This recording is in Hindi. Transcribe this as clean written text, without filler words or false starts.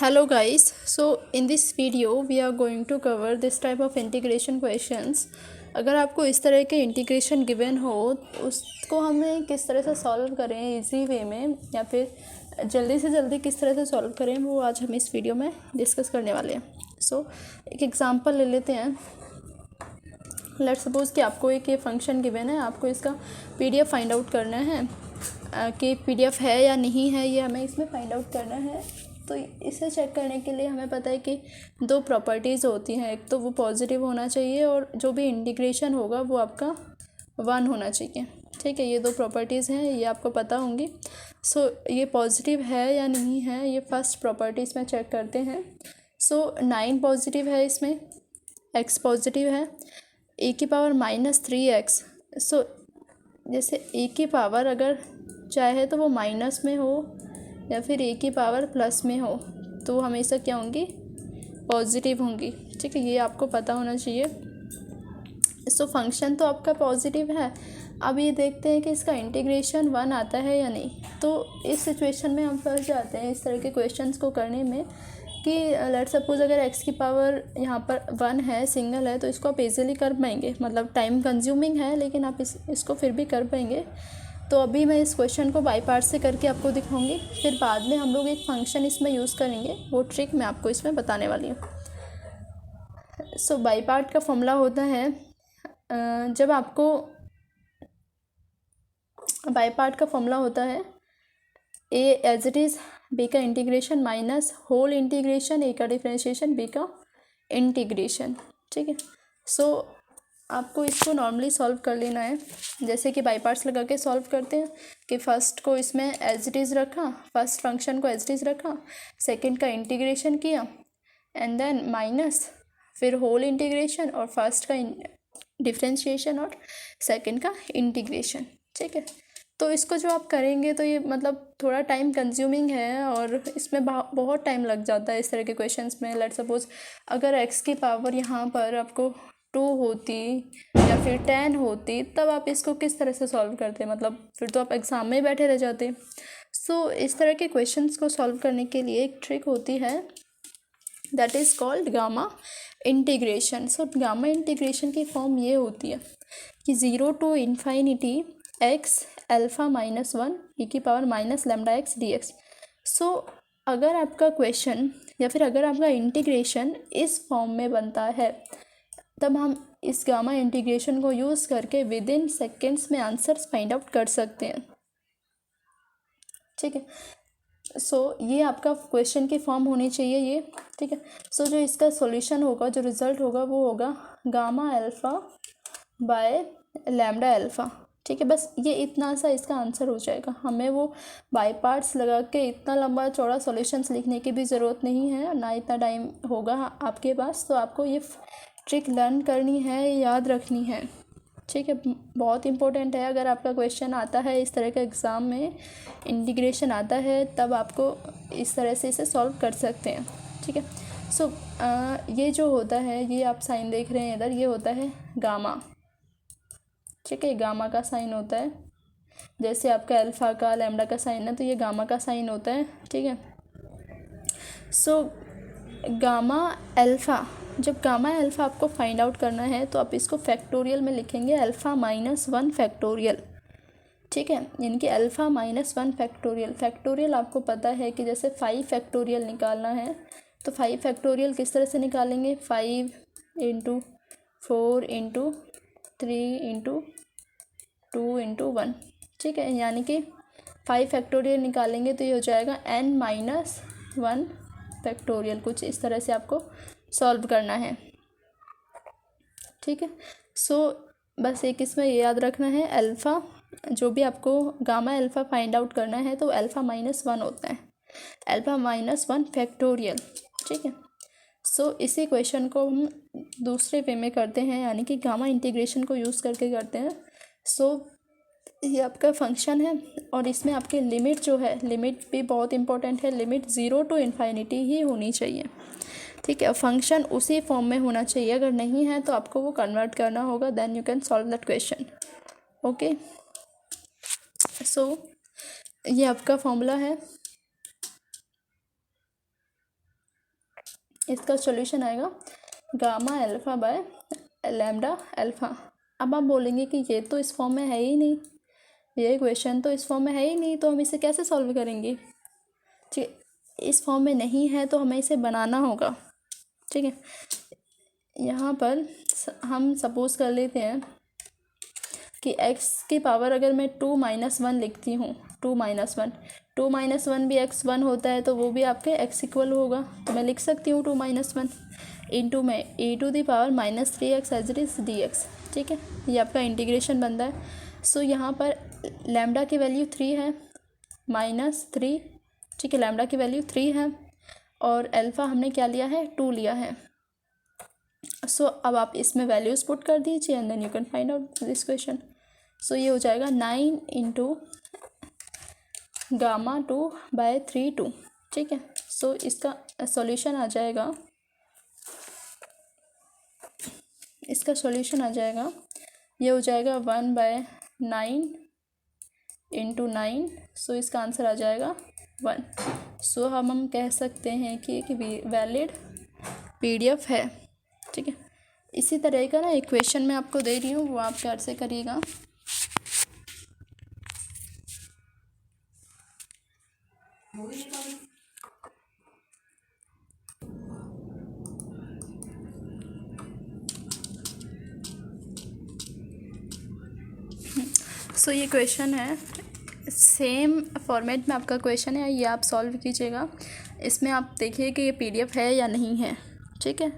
Hello guys, so in this video we are going to cover this type of integration questions. अगर आपको इस तरह के इंटीग्रेशन गिवन हो उसको हमें किस तरह से सॉल्व करें इजी वे में या फिर जल्दी से जल्दी किस तरह से सॉल्व करें वो आज हम इस वीडियो में डिस्कस करने वाले हैं. सो एक एग्जांपल ले लेते हैं. लेट सपोज़ कि आपको एक ये फंक्शन गिवन है, आपको इसका PDF फाइंड आउट करना है कि PDF है या नहीं है, ये हमें इसमें फाइंड आउट करना है. तो इसे चेक करने के लिए हमें पता है कि दो प्रॉपर्टीज़ होती हैं. एक तो वो पॉजिटिव होना चाहिए और जो भी इंटीग्रेशन होगा वो आपका 1 होना चाहिए. ठीक है, ये दो प्रॉपर्टीज़ हैं, ये आपको पता होंगी. सो ये पॉजिटिव है या नहीं है ये फर्स्ट प्रॉपर्टीज़ में चेक करते हैं. सो 9 पॉजिटिव है, इसमें x पॉजिटिव है, e⁻−3x. सो जैसे e की पावर अगर चाहे तो वो माइनस में हो या फिर e की पावर प्लस में हो तो हमेशा क्या होंगी, पॉजिटिव होंगी. ठीक है, ये आपको पता होना चाहिए. सो फंक्शन तो आपका पॉजिटिव है. अब ये देखते हैं कि इसका इंटीग्रेशन 1 आता है या नहीं. तो इस सिचुएशन में हम फंस जाते हैं इस तरह के क्वेश्चंस को करने में कि लेट सपोज़ अगर x की पावर यहाँ पर 1 है, सिंगल है, तो इसको आप इजीली कर पाएंगे. मतलब टाइम कंज्यूमिंग है लेकिन आप इसको फिर भी कर पाएंगे. तो अभी मैं इस क्वेश्चन को बाई पार्ट से करके आपको दिखाऊंगी, फिर बाद में हम लोग एक फंक्शन इसमें यूज़ करेंगे, वो ट्रिक मैं आपको इसमें बताने वाली हूँ. सो बाई पार्ट का फॉर्मूला होता है, जब आपको बाई पार्ट का फॉर्मूला होता है ए एज इट इज़, बी का इंटीग्रेशन माइनस होल इंटीग्रेशन ए का डिफ्रेंशिएशन बी का इंटीग्रेशन. ठीक है, सो आपको इसको नॉर्मली सॉल्व कर लेना है. जैसे कि बाई पार्ट्स लगा के सॉल्व करते हैं कि फ़र्स्ट को इसमें एज इट इज़ रखा, फर्स्ट फंक्शन को एज इट इज़ रखा, सेकंड का इंटीग्रेशन किया एंड देन माइनस, फिर होल इंटीग्रेशन और फर्स्ट का डिफ्रेंशिएशन और सेकंड का इंटीग्रेशन. ठीक है, तो इसको जो आप करेंगे तो ये मतलब थोड़ा टाइम कंज्यूमिंग है और इसमें बहुत टाइम लग जाता है इस तरह के क्वेश्चंस में. लेट सपोज़ अगर x की पावर यहाँ पर आपको 2 होती या फिर 10 होती तब आप इसको किस तरह से सॉल्व करते, मतलब फिर तो आप एग्ज़ाम में बैठे रह जाते. सो इस तरह के क्वेश्चंस को सॉल्व करने के लिए एक ट्रिक होती है that is called gamma integration. So gamma integration की फॉर्म ये होती है कि 0 to ∞ x α-1 e⁻−λx dx. सो अगर आपका क्वेश्चन या फिर अगर आपका इंटीग्रेशन इस फॉर्म में बनता है तब हम इस गामा इंटीग्रेशन को यूज़ करके विद इन सेकेंड्स में आंसर्स फाइंड आउट कर सकते हैं. ठीक है, सो ये आपका क्वेश्चन की फॉर्म होनी चाहिए ये. ठीक है, सो जो इसका सॉल्यूशन होगा, जो रिज़ल्ट होगा वो होगा gamma alpha by lambda alpha. ठीक है, बस ये इतना सा इसका आंसर हो जाएगा. हमें वो बाई पार्ट्स लगा के इतना लंबा चौड़ा सॉल्यूशंस लिखने की भी ज़रूरत नहीं है, ना इतना टाइम होगा आपके पास. तो आपको ये ट्रिक लर्न करनी है, याद रखनी है. ठीक है, बहुत इंपॉर्टेंट है. अगर आपका क्वेश्चन आता है इस तरह का एग्ज़ाम में, इंटीग्रेशन आता है, तब आपको इस तरह से इसे सॉल्व कर सकते हैं. ठीक है, सो ये जो होता है, ये आप साइन देख रहे हैं इधर, ये होता है गामा. ठीक है, गामा का साइन होता है. जैसे आपका अल्फ़ा का लैम्डा का साइन है तो ये गामा का साइन होता है. ठीक है, सो गामा अल्फ़ा, जब गामा अल्फ़ा आपको फाइंड आउट करना है तो आप इसको फैक्टोरियल में लिखेंगे α-1 फैक्टोरियल. ठीक है, यानी कि α-1 फैक्टोरियल. फैक्टोरियल आपको पता है कि जैसे 5 फैक्टोरियल निकालना है तो 5 फैक्टोरियल किस तरह से निकालेंगे, 5 × 4 × 3 × 2 × 1. ठीक है, यानी कि 5 फैक्टोरियल निकालेंगे तो ये हो जाएगा n-1 फैक्टोरियल. कुछ इस तरह से आपको सॉल्व करना है. ठीक है, सो बस एक इसमें ये याद रखना है, अल्फ़ा जो भी आपको गामा अल्फ़ा फाइंड आउट करना है तो α-1 होता है, α-1 फैक्टोरियल. ठीक है, सो इसी क्वेश्चन को हम दूसरे वे में करते हैं, यानी कि गामा इंटीग्रेशन को यूज़ करके करते हैं. सो ये आपका फंक्शन है और इसमें आपकी लिमिट जो है, लिमिट भी बहुत इंपॉर्टेंट है. लिमिट 0 to ∞ ही होनी चाहिए. ठीक है, फंक्शन उसी फॉर्म में होना चाहिए. अगर नहीं है तो आपको वो कन्वर्ट करना होगा, then you can solve that question. Okay, so ये आपका फॉर्मूला है. इसका सॉल्यूशन आएगा gamma alpha by lambda alpha. अब आप बोलेंगे कि ये तो इस फॉर्म में है ही नहीं, ये इक्वेशन तो इस फॉर्म में है ही नहीं, तो हम इसे कैसे सॉल्व करेंगे। ठीक है, इस फॉर्म में नहीं है तो हमें इसे बनाना होगा। ठीक है, यहाँ पर हम सपोज़ कर लेते हैं कि x की पावर अगर मैं 2-1 लिखती हूँ, 2-1 भी x1 होता है तो वो भी आपके x इक्वल होगा, तो मैं लिख सकती हूँ 2-1 इंटू में e⁻³ as it is dx। ठीक है, ये आपका इंटीग्रेशन बनता है। सो यहाँ पर लैम्डा की वैल्यू 3 है, -3। ठीक है, लैम्डा की वैल्यू 3 है और अल्फ़ा हमने क्या लिया है, 2 लिया है। सो अब आप इसमें वैल्यूज़ पुट कर दीजिए and then you can find out this question. So ये हो जाएगा 9 इंटू गामा 2/3 ठीक है। सो इसका सॉल्यूशन आ जाएगा, इसका सॉल्यूशन आ जाएगा, ये हो जाएगा 1/9 इंटू 9। सो इसका आंसर आ जाएगा 1। सो हम कह सकते हैं कि एक वैलिड PDF है। ठीक है, इसी तरह का ना इक्वेशन मैं आपको दे रही हूँ, वो आप प्यार से करिएगा। सो ये क्वेश्चन है, सेम फॉर्मेट में आपका क्वेश्चन है, ये आप सॉल्व कीजिएगा। इसमें आप देखिए कि ये PDF है या नहीं है। ठीक है।